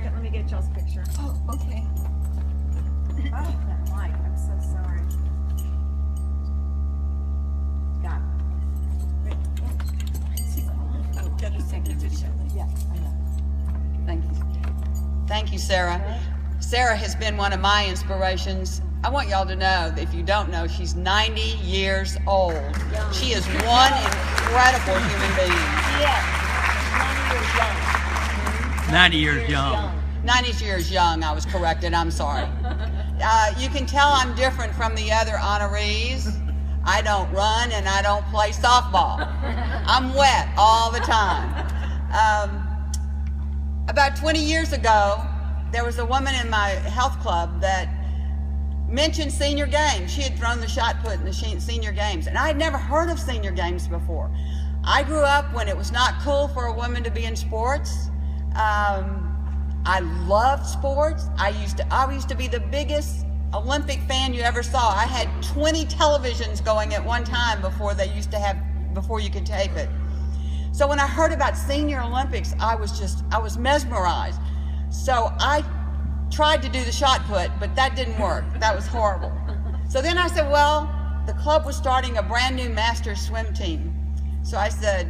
second. Let me get y'all's picture. Oh, okay. Oh, that mic. I'm so sorry. Got it. Got a second video. Yeah, I know. Thank you. Thank you, Sarah. Sarah has been one of my inspirations. I want y'all to know that if you don't know, she's 90 years old. She is one incredible human being. Yeah. 90 years young. 90 years young, I was corrected, I'm sorry. You can tell I'm different from the other honorees. I don't run and I don't play softball. I'm wet all the time. About 20 years ago, there was a woman in my health club that mentioned senior games. She had thrown the shot put in the senior games, and I had never heard of senior games before. I grew up when it was not cool for a woman to be in sports. I loved sports. I used to be the biggest Olympic fan you ever saw. I had 20 televisions going at one time before you could tape it. So when I heard about Senior Olympics, I was mesmerized. So I tried to do the shot put, but that didn't work. That was horrible. So then I said, well, the club was starting a brand new master swim team. So I said,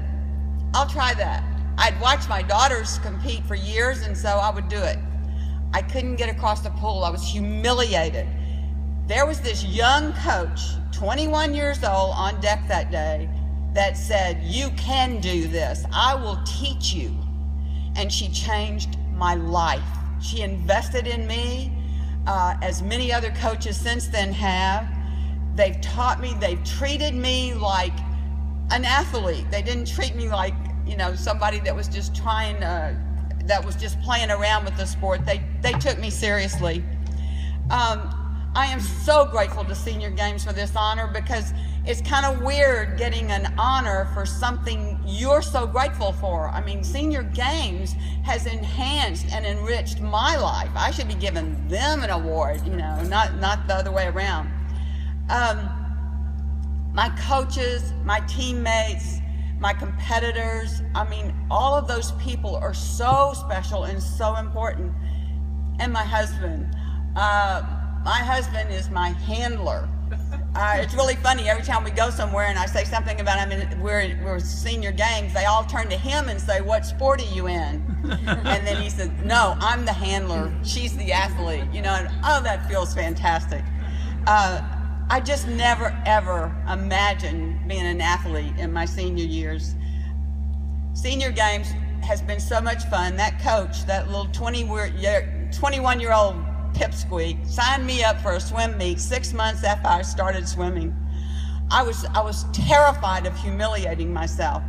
I'll try that. I'd watched my daughters compete for years, and so I would do it. I couldn't get across the pool. I was humiliated. There was this young coach, 21 years old, on deck that day that said, you can do this. I will teach you. And she changed my life. She invested in me, as many other coaches since then have. They've taught me, they've treated me like an athlete. They didn't treat me like, somebody that was just that was just playing around with the sport. They took me seriously. I am so grateful to Senior Games for this honor, because it's kind of weird getting an honor for something you're so grateful for. I mean, Senior Games has enhanced and enriched my life. I should be giving them an award, not the other way around. My coaches, my teammates, my competitors, I mean, all of those people are so special and so important. And my husband. My husband is my handler. It's really funny, every time we go somewhere and I say something about we're Senior Games, they all turn to him and say, what sport are you in? And then he says, no, I'm the handler, she's the athlete, and oh, that feels fantastic. I just never, ever imagined being an athlete in my senior years. Senior Games has been so much fun. That coach, that little 21-year-old pipsqueak, signed me up for a swim meet 6 months after I started swimming. I was terrified of humiliating myself.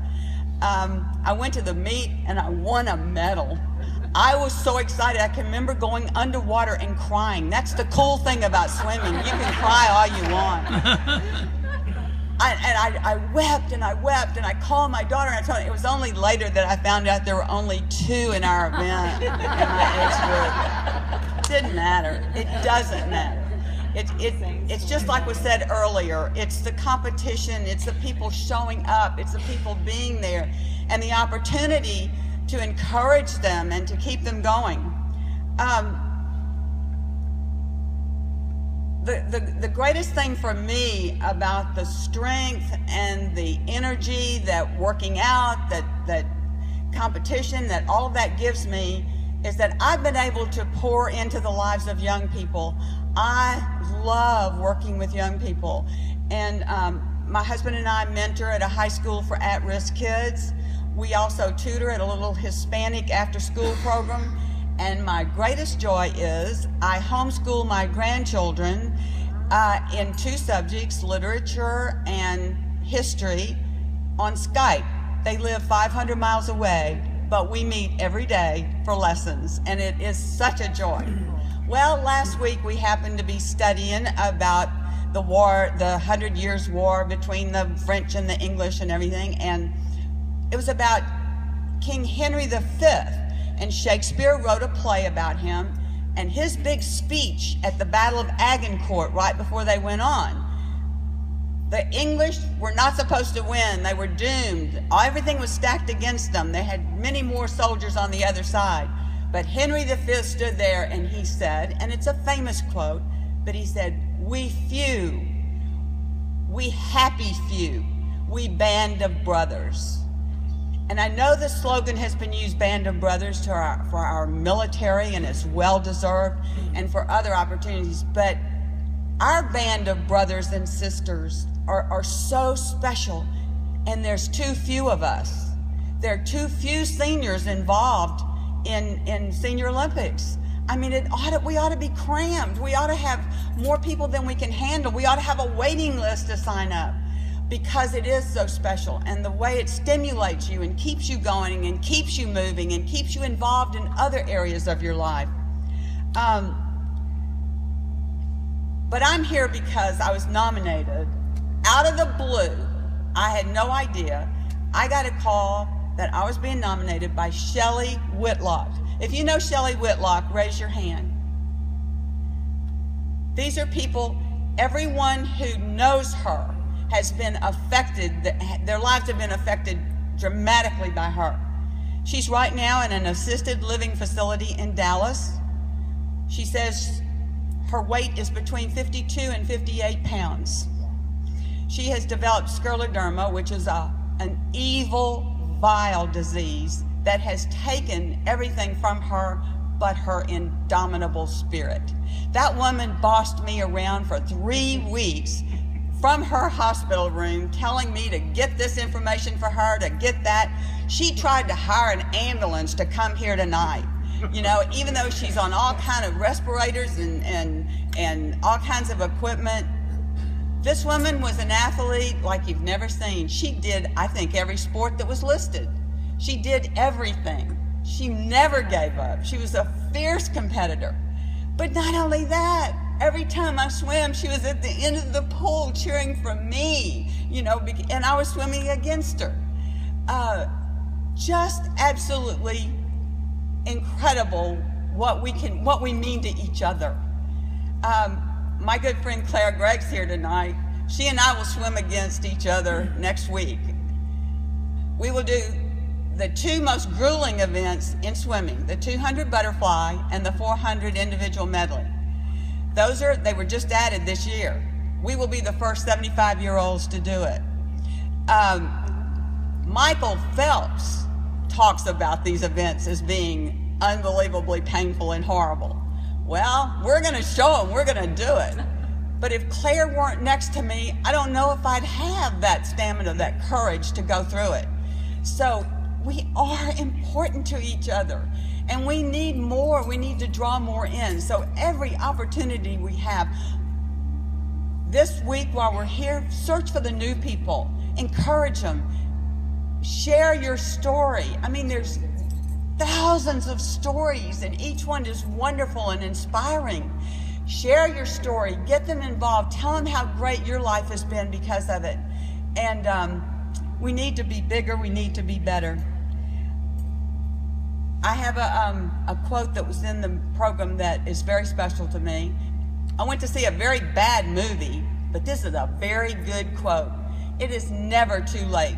I went to the meet and I won a medal. I was so excited. I can remember going underwater and crying. That's the cool thing about swimming. You can cry all you want. I wept and I wept, and I called my daughter and I told her. It was only later that I found out there were only 2 in our event in my age group. It didn't matter. It doesn't matter. It's just like was said earlier. It's the competition. It's the people showing up. It's the people being there, and the opportunity to encourage them and to keep them going. The greatest thing for me about the strength and the energy that working out, that competition, that all of that gives me, is that I've been able to pour into the lives of young people. I love working with young people. And my husband and I mentor at a high school for at-risk kids. We also tutor at a little Hispanic after-school program. And my greatest joy is I homeschool my grandchildren in 2 subjects, literature and history, on Skype. They live 500 miles away, but we meet every day for lessons, and it is such a joy. Well, last week we happened to be studying about the war, the 100 Years' War between the French and the English and everything, and it was about King Henry V. And Shakespeare wrote a play about him, and his big speech at the Battle of Agincourt right before they went on. The English were not supposed to win. They were doomed. Everything was stacked against them. They had many more soldiers on the other side. But Henry V stood there and he said, and it's a famous quote, but he said, "We few, we happy few, we band of brothers." And I know the slogan has been used, band of brothers, for our military, and it's well-deserved, and for other opportunities, but our band of brothers and sisters are so special, and there's too few of us. There are too few seniors involved in Senior Olympics. I mean, we ought to be crammed. We ought to have more people than we can handle. We ought to have a waiting list to sign up, because it is so special, and the way it stimulates you and keeps you going and keeps you moving and keeps you involved in other areas of your life. But I'm here because I was nominated out of the blue. I had no idea. I got a call that I was being nominated by Shelley Whitlock. If you know Shelley Whitlock, raise your hand. These are people, everyone who knows her has been affected, their lives have been affected dramatically by her. She's right now in an assisted living facility in Dallas. She says her weight is between 52 and 58 pounds. She has developed scleroderma, which is an evil, vile disease that has taken everything from her but her indomitable spirit. That woman bossed me around for 3 weeks from her hospital room, telling me to get this information for her, to get that. She tried to hire an ambulance to come here tonight, you know, even though she's on all kind of respirators and all kinds of equipment. This woman was an athlete like you've never seen. She did, I think, every sport that was listed. She did everything. She never gave up. She was a fierce competitor. But not only that, every time I swam, she was at the end of the pool cheering for me, you know, and I was swimming against her. Just absolutely incredible what we mean to each other. My good friend Claire Gregg's here tonight. She and I will swim against each other next week. We will do the 2 most grueling events in swimming, the 200 butterfly and the 400 individual medley. They were just added this year. We will be the first 75-year-olds to do it. Michael Phelps talks about these events as being unbelievably painful and horrible. Well, we're going to show them, we're going to do it. But if Claire weren't next to me, I don't know if I'd have that stamina, that courage to go through it. So we are important to each other, and we need more. We need to draw more in. So every opportunity we have, this week while we're here, search for the new people, encourage them, share your story. I mean, there's thousands of stories, and each one is wonderful and inspiring. Share your story, get them involved, tell them how great your life has been because of it. And we need to be bigger, we need to be better. I have a quote that was in the program that is very special to me. I went to see a very bad movie, but this is a very good quote. It is never too late